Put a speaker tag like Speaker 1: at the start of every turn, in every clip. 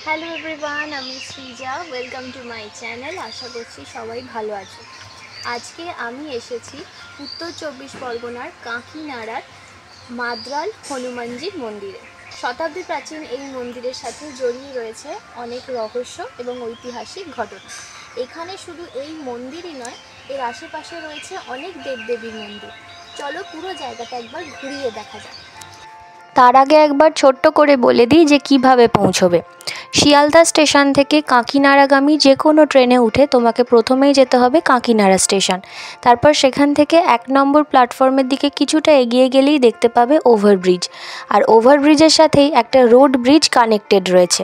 Speaker 1: Hello everyone, আমি Sreeja. Welcome to my channel. আশা করছি সবাই ভালো আছে। আজকে আমি এসেছি উত্তর 24 পরগনার কাঁকিনাড়ার মাদ্রাল হনুমানজির মন্দিরে। শতাব্দী প্রাচীন এই মন্দিরের সাথে জড়িয়ে রয়েছে অনেক রহস্য এবং ঐতিহাসিক ঘটনা। এখানে শুধু এই মন্দিরই নয়, এর আশেপাশে রয়েছে অনেক দেবদেবীর মন্দির। চলো পুরো জায়গাটা একবার ঘুরিয়ে দেখা যাক। তার আগে একবার ছোট্ট করে বলে দিই যে কিভাবে পৌঁছবে। শিয়ালদা স্টেশন থেকে কাঁকিনাড়াগামী যে কোনো ট্রেনে উঠে তোমাকে প্রথমেই যেতে হবে কাঁকিনাড়া স্টেশন। তারপর সেখান থেকে 1 নম্বর প্ল্যাটফর্মের দিকে কিছুটা এগিয়ে গেলেই দেখতে পাবে ওভারব্রিজ। আর ওভারব্রিজের সাথেই একটা রোড ব্রিজ কানেক্টেড রয়েছে।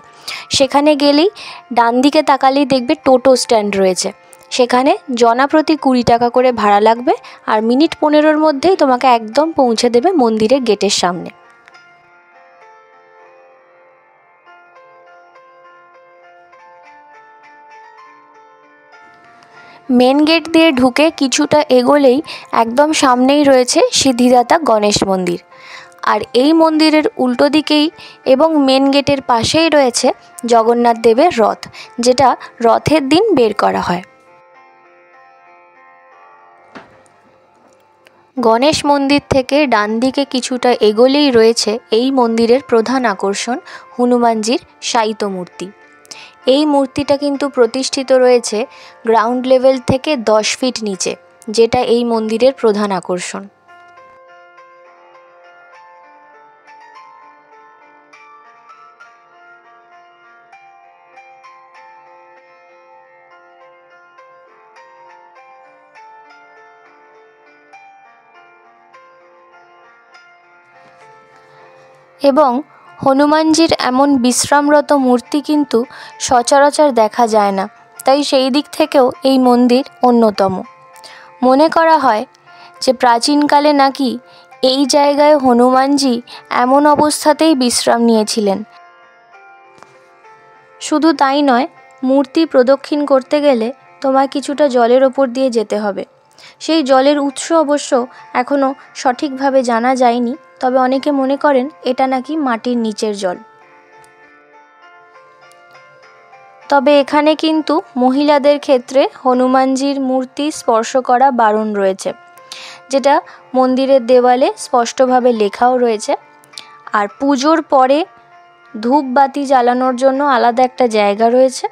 Speaker 1: সেখানে গেলেই ডান দিকে তাকালেই দেখবে টোটো স্ট্যান্ড রয়েছে। সেখানে জনা প্রতি 20 টাকা করে ভাড়া লাগবে, আর মিনিট 15-র মধ্যেই তোমাকে একদম পৌঁছে দেবে মন্দিরের গেটের সামনে। মেন গেট দিয়ে ঢুকে কিছুটা এগোলেই একদম সামনেই রয়েছে সিদ্ধিদাতা গণেশ মন্দির। আর এই মন্দিরের উল্টো দিকেই এবং মেন গেটের পাশেই রয়েছে জগন্নাথ দেবের রথ, যেটা রথের দিন বের করা হয়। গণেশ মন্দির থেকে ডান দিকে কিছুটা এগোলেই রয়েছে এই মন্দিরের প্রধান আকর্ষণ হনুমানজির শায়িত মূর্তি। এই মূর্তিটা কিন্তু প্রতিষ্ঠিত রয়েছে গ্রাউন্ড লেভেল থেকে 10 ফিট নিচে, যেটা এই মন্দিরের প্রধান আকর্ষণ। এবং হনুমানজির এমন বিশ্রামরত মূর্তি কিন্তু সচরাচর দেখা যায় না, তাই সেই দিক থেকেও এই মন্দির অন্যতম। মনে করা হয় যে প্রাচীনকালে নাকি এই জায়গায় হনুমানজি এমন অবস্থাতেই বিশ্রাম নিয়েছিলেন। শুধু তাই নয়, মূর্তি প্রদক্ষিণ করতে গেলে তোমায় কিছুটা জলের ওপর দিয়ে যেতে হবে। সেই জলের উৎস অবশ্য এখনও সঠিকভাবে জানা যায়নি, তবে অনেকে মনে করেন এটা নাকি মাটির নিচের জল। তবে এখানে কিন্তু মহিলাদের ক্ষেত্রে হনুমানজির মূর্তি স্পর্শ করা বারণ রয়েছে, যেটা মন্দিরের দেওয়ালে স্পষ্টভাবে লেখাও রয়েছে। আর পুজোর পরে ধূপবাতি জ্বালানোর জন্য আলাদা একটা জায়গা রয়েছে।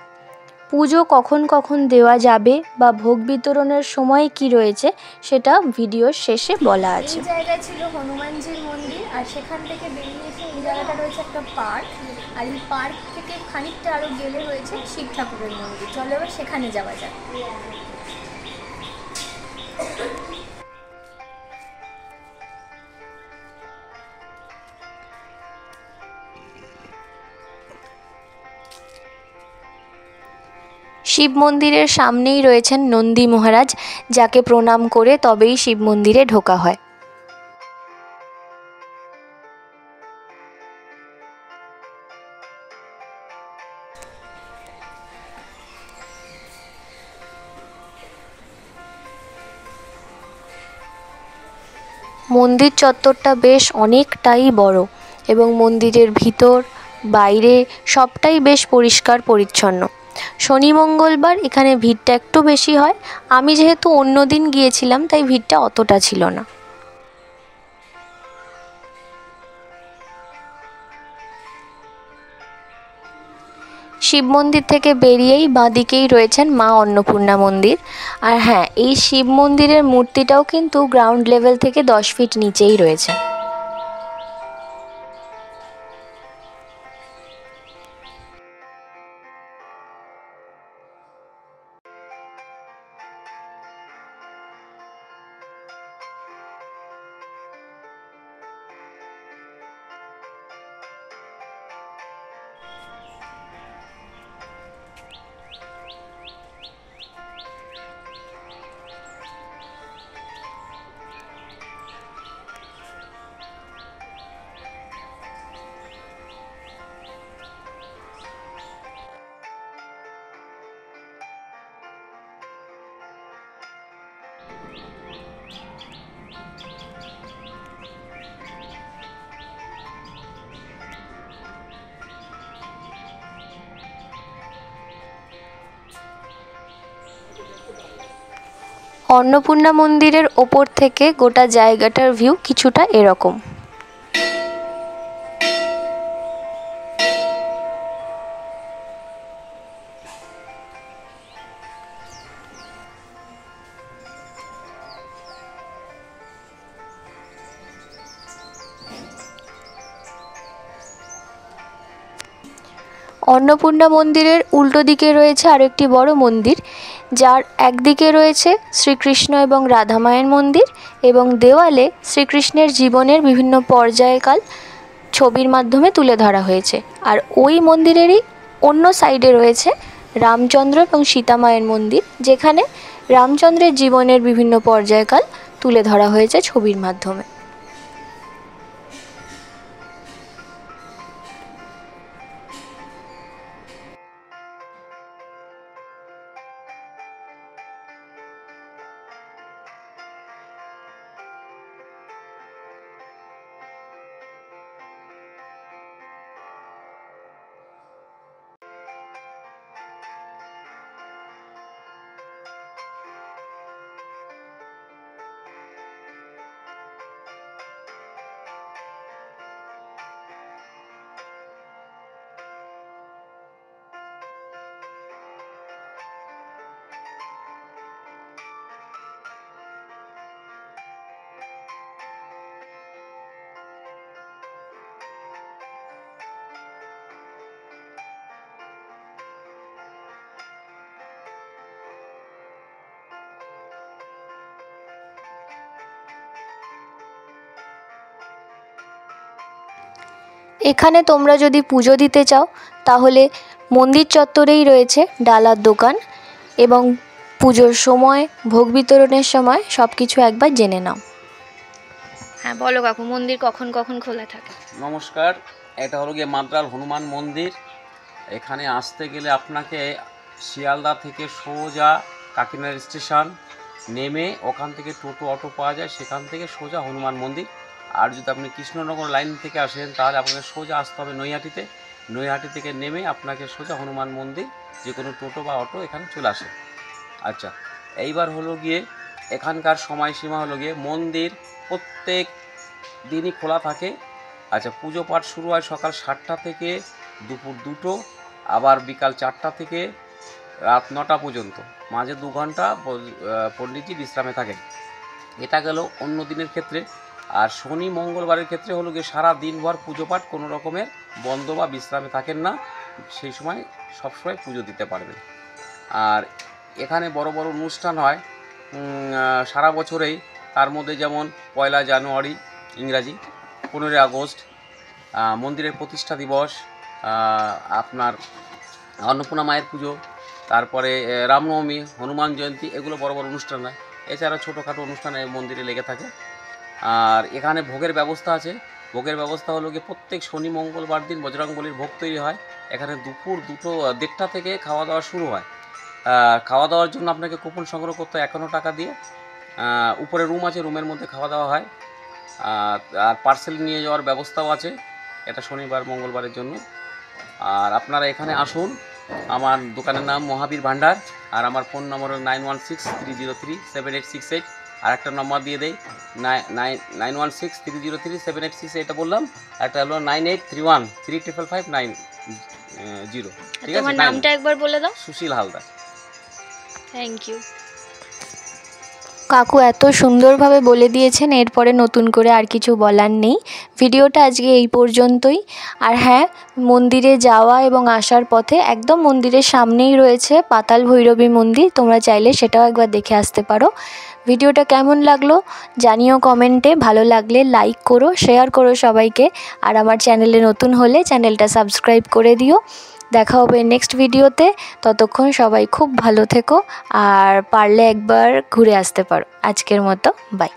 Speaker 1: পুজো কখন কখন দেওয়া যাবে বা ভোগ বিতরণের সময় কি রয়েছে সেটা ভিডিওর শেষে বলা আছে। এই জায়গা ছিল হনুমানজির মন্দির, আর সেখান থেকে বেরিয়ে এসে এই জায়গাটা রয়েছে একটা পার্ক, আর এই পার্ক থেকে খানিকটা আরও গেলে রয়েছে শিব ঠাকুরের মন্দির। চলো এবার সেখানে যাওয়া যাক। শিব মন্দিরের সামনেই রয়েছেন নন্দী মহারাজ, যাকে প্রণাম করে তবেই শিব মন্দিরে ঢোকা হয়। মন্দির চত্বরটা বেশ অনেকটাই বড় এবং মন্দিরের ভিতর বাইরে সবটাই বেশ পরিষ্কার পরিচ্ছন্ন। শনি মঙ্গলবার এখানে ভিড়টা একটু বেশি হয়। আমি যেহেতু অন্য দিন গিয়েছিলাম তাই ভিড়টা অতটা ছিল না। শিব মন্দির থেকে বেরিয়েই বাঁদিকেই রয়েছেন মা অন্নপূর্ণা মন্দির। আর হ্যাঁ, এই শিব মন্দিরের মূর্তিটাও কিন্তু গ্রাউন্ড লেভেল থেকে 10 ফিট নিচেই রয়েছে। অন্নপূর্ণা মন্দিরের ওপর থেকে গোটা জায়গাটার ভিউ কিছুটা এরকম। অন্নপূর্ণা মন্দিরের উল্টো দিকে রয়েছে আরেকটি বড় মন্দির, যার একদিকে রয়েছে শ্রীকৃষ্ণ এবং রাধা মায়ের মন্দির এবং দেওয়ালে শ্রীকৃষ্ণের জীবনের বিভিন্ন পর্যায়কাল ছবির মাধ্যমে তুলে ধরা হয়েছে। আর ওই মন্দিরেরই অন্য সাইডে রয়েছে রামচন্দ্র এবং সীতা মায়ের মন্দির, যেখানে রামচন্দ্রের জীবনের বিভিন্ন পর্যায়কাল তুলে ধরা হয়েছে ছবির মাধ্যমে। এখানে তোমরা যদি পুজো দিতে চাও তাহলে মন্দির চত্বরেই রয়েছে ডালার দোকান, এবং পুজোর সময় ভোগ বিতরণের সময় সব কিছু একবার জেনে নাও। হ্যাঁ বলো কাকু, মন্দির কখন কখন খোলা থাকে?
Speaker 2: নমস্কার, এটা হলো গিয়ে মাদ্রাল হনুমান মন্দির। এখানে আসতে গেলে আপনাকে শিয়ালদা থেকে সোজা কাকিনাড়া স্টেশন নেমে ওখান থেকে টোটো অটো পাওয়া যায়, সেখান থেকে সোজা হনুমান মন্দির। আর যদি আপনি কৃষ্ণনগর লাইন থেকে আসেন তাহলে আপনাকে সোজা আসতে হবে নৈহাটিতে। নৈহাটি থেকে নেমে আপনাকে সোজা হনুমান মন্দির, যে কোনো টোটো বা অটো এখানে চলে আসে। আচ্ছা, এইবার হলো গিয়ে এখানকার সময়সীমা হলো গিয়ে মন্দির প্রত্যেক দিনই খোলা থাকে। আচ্ছা, পুজো পাঠ শুরু হয় সকাল 7টা থেকে দুপুর 2টো, আবার বিকাল 4টা থেকে রাত 9টা পর্যন্ত, মাঝে 2 ঘন্টা পণ্ডিতজি বিশ্রামে থাকেন। এটা গেল অন্য দিনের ক্ষেত্রে। আর শনি মঙ্গলবারের ক্ষেত্রে হলো গিয়ে সারা দিনভর পুজো পাঠ, কোনো রকমের বন্ধ বা বিশ্রামে থাকেন না, সেই সময় সবসময় পুজো দিতে পারবেন। আর এখানে বড় বড় অনুষ্ঠান হয় সারা বছরেই, তার মধ্যে যেমন 1 জানুয়ারি ইংরাজি, 15 আগস্ট মন্দিরের প্রতিষ্ঠা দিবস, আপনার অন্নপূর্ণা মায়ের পুজো, তারপরে রামনবমী, হনুমান জয়ন্তী, এগুলো বড় বড় অনুষ্ঠান হয়। এছাড়া ছোটোখাটো অনুষ্ঠান এই মন্দিরে লেগে থাকে। আর এখানে ভোগের ব্যবস্থা আছে। ভোগের ব্যবস্থা হলো গিয়ে প্রত্যেক শনি মঙ্গলবার দিন বজরংবলীর ভোগ তৈরি হয়। এখানে দুপুর 2:30 থেকে খাওয়া দাওয়া শুরু হয়। খাওয়া দাওয়ার জন্য আপনাকে কুপন সংগ্রহ করতে হয় 51 টাকা দিয়ে। উপরে রুম আছে, রুমের মধ্যে খাওয়া দাওয়া হয়। আর পার্সেল নিয়ে যাওয়ার ব্যবস্থাও আছে, এটা শনিবার মঙ্গলবারের জন্য। আর আপনারা এখানে আসুন। আমার দোকানের নাম মহাবীর ভান্ডার, আর আমার ফোন নম্বর 9163037868। আর একটা নম্বর দিয়ে দেই, 9163037868, এটা বললাম। একটা হলো 9831355590। ঠিক আছে,
Speaker 1: তোমার নামটা একবার বলে দাও।
Speaker 2: সুশীল হালদার।
Speaker 1: Thank you. কাকু এত সুন্দরভাবে বলে দিয়েছেন, এরপরে নতুন করে আর কিছু বলার নেই। ভিডিওটা আজকে এই পর্যন্তই। আর হ্যাঁ, মন্দিরে যাওয়া এবং আসার পথে একদম মন্দিরের সামনেই রয়েছে পাতাল ভৈরবী মন্দির, তোমরা চাইলে সেটাও একবার দেখে আসতে পারো। ভিডিওটা কেমন লাগলো জানিও কমেন্টে। ভালো লাগলে লাইক করো, শেয়ার করো সবাইকে। আর আমার চ্যানেলে নতুন হলে চ্যানেলটা সাবস্ক্রাইব করে দিও। দেখা হবে নেক্সট ভিডিওতে। ততক্ষণ সবাই খুব ভালো থেকো, আর পারলে একবার ঘুরে আসতে পারো। আজকের মতো বাই।